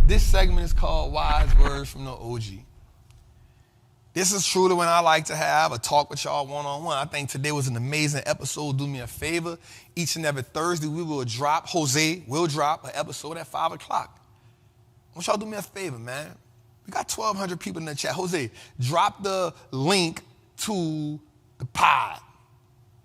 This segment is called Wise Words from the OG. This is truly when I like to have a talk with y'all one-on-one. I think today was an amazing episode. Do me a favor. Each and every Thursday, Jose will drop an episode at 5 o'clock. I want y'all to do me a favor, man. We got 1,200 people in the chat. Jose, drop the link to the pod,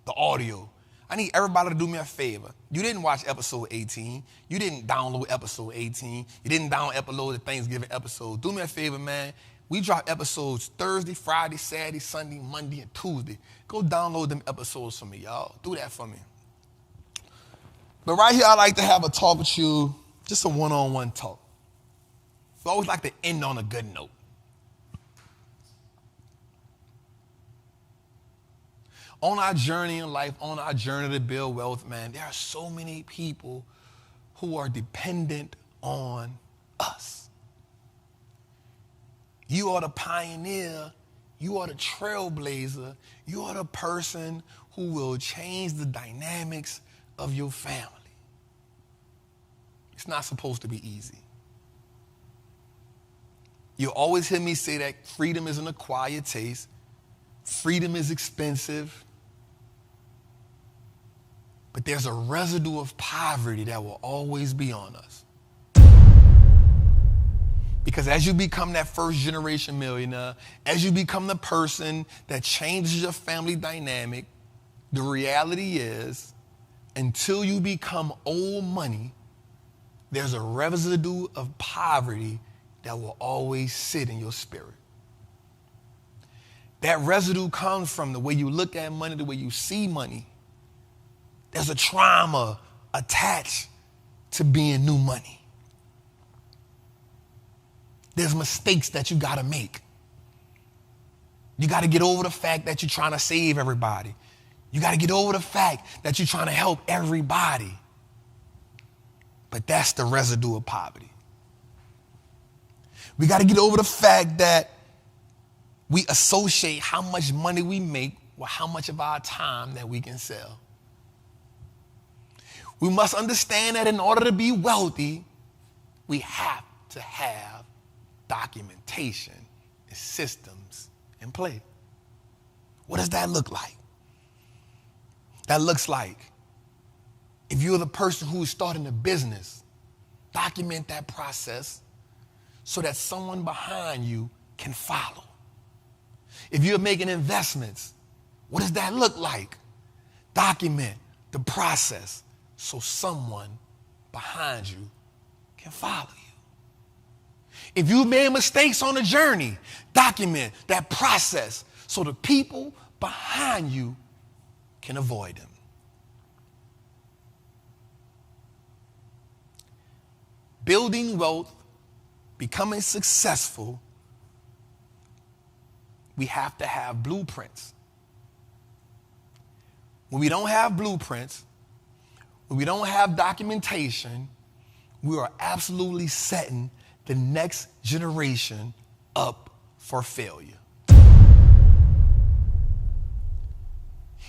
the audio. I need everybody to do me a favor. You didn't watch episode 18. You didn't download episode 18. You didn't download the Thanksgiving episode. Do me a favor, man. We drop episodes Thursday, Friday, Saturday, Sunday, Monday, and Tuesday. Go download them episodes for me, y'all. Do that for me. But right here, I like to have a talk with you, just a one-on-one talk. I always like to end on a good note. On our journey in life, on our journey to build wealth, man, there are so many people who are dependent on us. You are the pioneer. You are the trailblazer. You are the person who will change the dynamics of your family. It's not supposed to be easy. You always hear me say that freedom is an acquired taste. Freedom is expensive. But there's a residue of poverty that will always be on us. Because as you become that first generation millionaire, as you become the person that changes your family dynamic, the reality is, until you become old money, there's a residue of poverty that will always sit in your spirit. That residue comes from the way you look at money, the way you see money. There's a trauma attached to being new money. There's mistakes that you got to make. You got to get over the fact that you're trying to save everybody. You got to get over the fact that you're trying to help everybody. But that's the residue of poverty. We got to get over the fact that we associate how much money we make with how much of our time that we can sell. We must understand that in order to be wealthy, we have to have documentation and systems in place. What does that look like? That looks like if you're the person who is starting a business, document that process so that someone behind you can follow. If you're making investments, what does that look like? Document the process so someone behind you can follow you. If you made mistakes on the journey, document that process so the people behind you can avoid them. Building wealth, becoming successful, we have to have blueprints. When we don't have blueprints, when we don't have documentation, we are absolutely setting the next generation up for failure.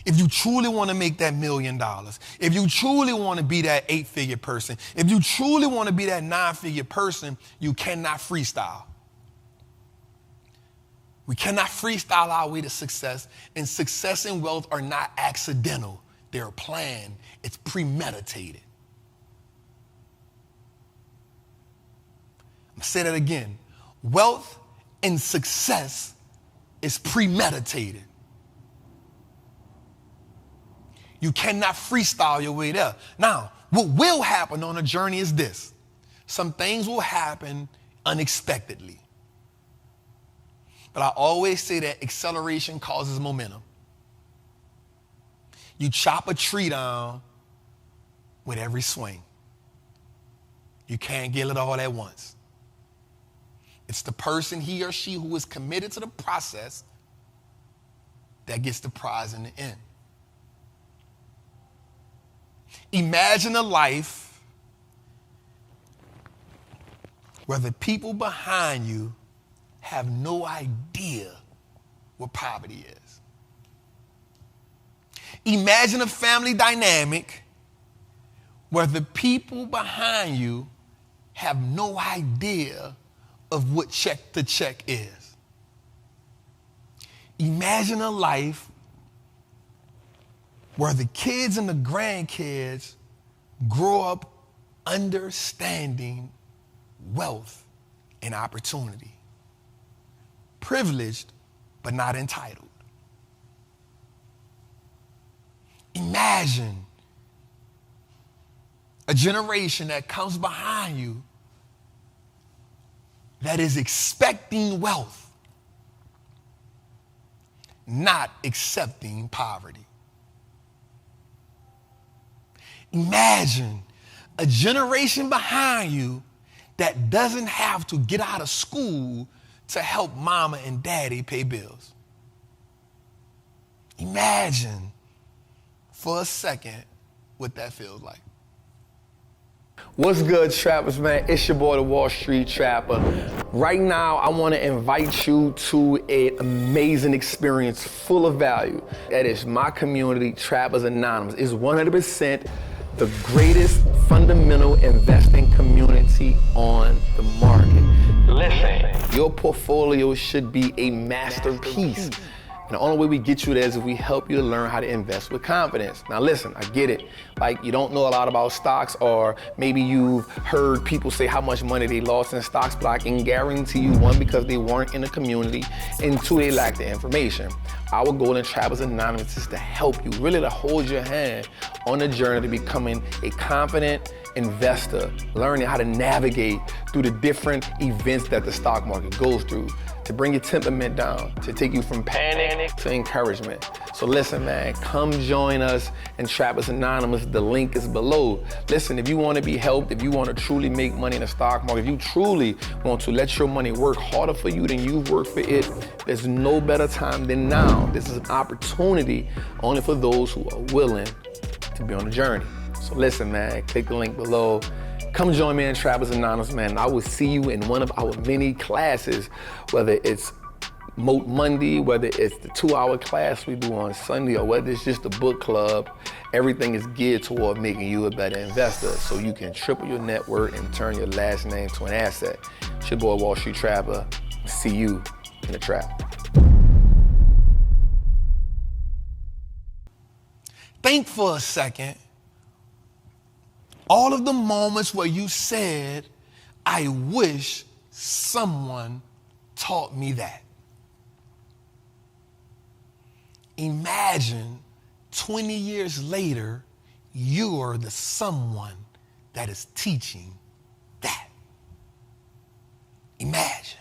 If you truly want to make that $1 million, if you truly want to be that 8-figure person, if you truly want to be that 9-figure person, you cannot freestyle. We cannot freestyle our way to success, and success and wealth are not accidental. They're planned. It's premeditated. I'm going to say that again. Wealth and success is premeditated. You cannot freestyle your way there. Now, what will happen on a journey is this. Some things will happen unexpectedly. But I always say that acceleration causes momentum. You chop a tree down with every swing. You can't get it all at once. It's the person, he or she, who is committed to the process that gets the prize in the end. Imagine a life where the people behind you have no idea what poverty is. Imagine a family dynamic where the people behind you have no idea of what check to check is. Imagine a life where the kids and the grandkids grow up understanding wealth and opportunity. Privileged, but not entitled. Imagine a generation that comes behind you that is expecting wealth, not accepting poverty. Imagine a generation behind you that doesn't have to get out of school to help mama and daddy pay bills. Imagine for a second what that feels like. What's good, trappers, man? It's your boy, the Wall Street Trapper. Right now, I want to invite you to an amazing experience full of value. That is my community, Trappers Anonymous. It's 100% the greatest fundamental investing community on the market. Listen, your portfolio should be a masterpiece. And the only way we get you there is if we help you to learn how to invest with confidence. Now listen, I get it. Like, you don't know a lot about stocks, or maybe you've heard people say how much money they lost in stocks, but I can guarantee you, one, because they weren't in the community, and two, they lack the information. Our goal in Trappers Anonymous is to help you, really to hold your hand on the journey to becoming a confident investor, learning how to navigate through the different events that the stock market goes through, to bring your temperament down, to take you from panic to encouragement. So listen, man, come join us in Trappers Anonymous. The link is below. Listen, if you want to be helped, if you want to truly make money in the stock market, if you truly want to let your money work harder for you than you've worked for it, there's no better time than now. This is an opportunity only for those who are willing to be on the journey. So listen, man, click the link below. Come join me in Trappers Anonymous, man. I will see you in one of our many classes, whether it's Moat Monday, whether it's the 2-hour class we do on Sunday, or whether it's just a book club. Everything is geared toward making you a better investor so you can triple your net worth and turn your last name to an asset. It's your boy, Wall Street Trapper. See you in the trap. Think for a second. All of the moments where you said, I wish someone taught me that. Imagine 20 years later, you're the someone that is teaching that. Imagine.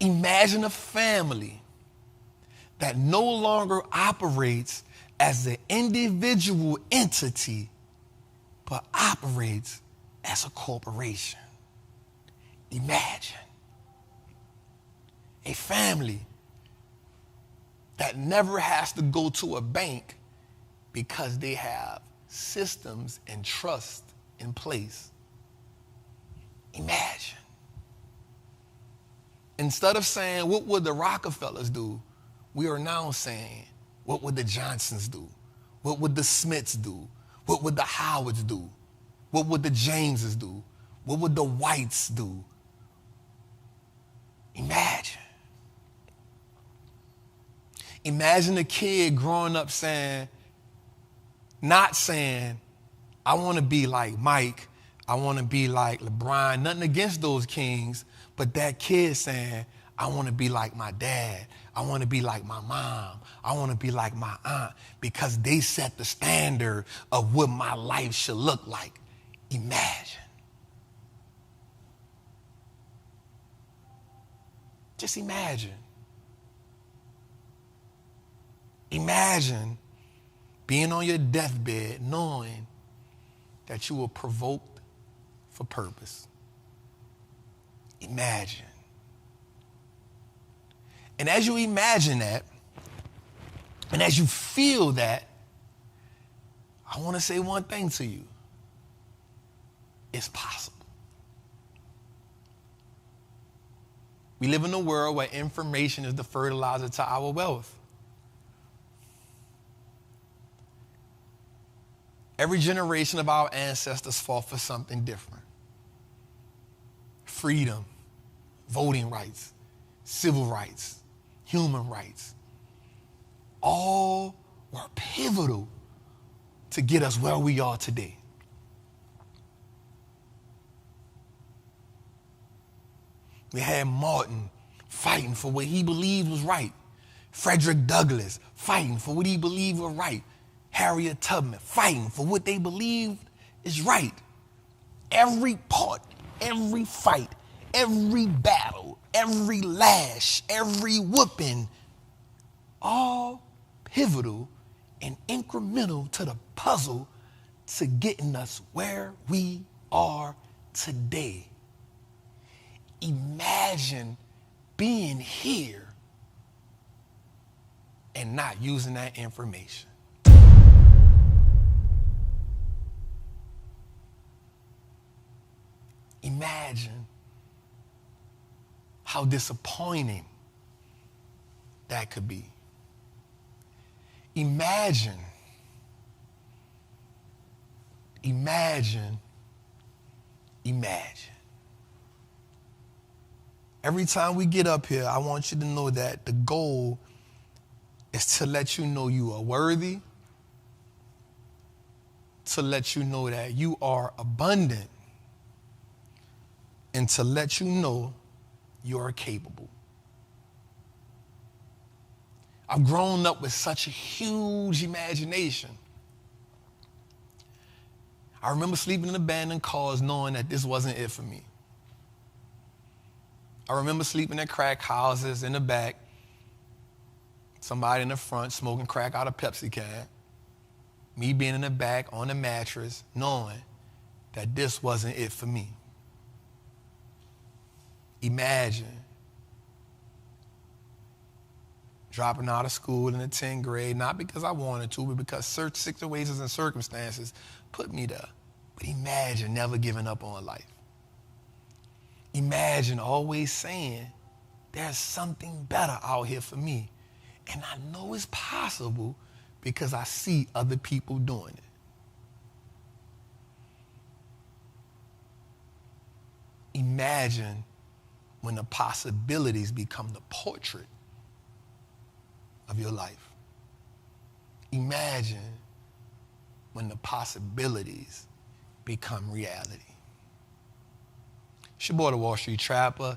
Imagine a family that no longer operates as an individual entity, but operates as a corporation. Imagine a family that never has to go to a bank because they have systems and trust in place. Imagine. Instead of saying, what would the Rockefellers do? We are now saying, what would the Johnsons do? What would the Smiths do? What would the Howards do? What would the Jameses do? What would the Whites do? Imagine. Imagine a kid growing up saying, not saying, I want to be like Mike, I want to be like LeBron, nothing against those kings, but that kid saying, I want to be like my dad. I want to be like my mom. I want to be like my aunt, because they set the standard of what my life should look like. Imagine. Just imagine. Imagine being on your deathbed knowing that you were provoked for purpose. Imagine. And as you imagine that, and as you feel that, I want to say one thing to you. It's possible. We live in a world where information is the fertilizer to our wealth. Every generation of our ancestors fought for something different. Freedom, voting rights, civil rights, human rights. All were pivotal to get us where we are today. We had Martin fighting for what he believed was right. Frederick Douglass fighting for what he believed was right. Harriet Tubman fighting for what they believed is right. Every part, every fight, every battle, every lash, every whooping, all pivotal and incremental to the puzzle to getting us where we are today. Imagine being here and not using that information. Imagine how disappointing that could be. Imagine Every time we get up here, I want you to know that the goal is to let you know you are worthy, to let you know that you are abundant, and to let you know you are capable. I've grown up with such a huge imagination. I remember sleeping in abandoned cars knowing that this wasn't it for me. I remember sleeping at crack houses in the back, somebody in the front smoking crack out of Pepsi can, me being in the back on the mattress knowing that this wasn't it for me. Imagine dropping out of school in the 10th grade, not because I wanted to, but because certain situations and circumstances put me there. But imagine never giving up on life. Imagine always saying, there's something better out here for me. And I know it's possible because I see other people doing it. Imagine when the possibilities become the portrait of your life. Imagine when the possibilities become reality. It's your boy, the Wall Street Trapper.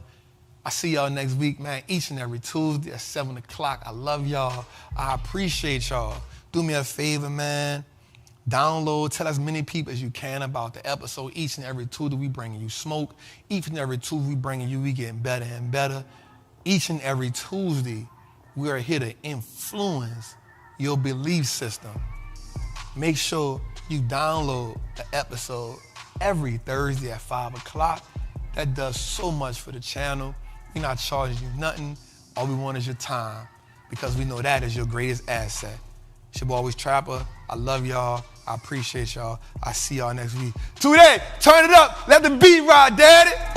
I see y'all next week, man, each and every Tuesday at 7 o'clock. I love y'all. I appreciate y'all. Do me a favor, man. Download, tell as many people as you can about the episode. Each and every Tuesday, we bringing you smoke. Each and every Tuesday, we getting better and better. Each and every Tuesday, we are here to influence your belief system. Make sure you download the episode every Thursday at 5 o'clock. That does so much for the channel. We're not charging you nothing. All we want is your time because we know that is your greatest asset. It's your boy, always Trapper. I love y'all. I appreciate y'all. I see y'all next week. Today, turn it up. Let the beat ride, daddy.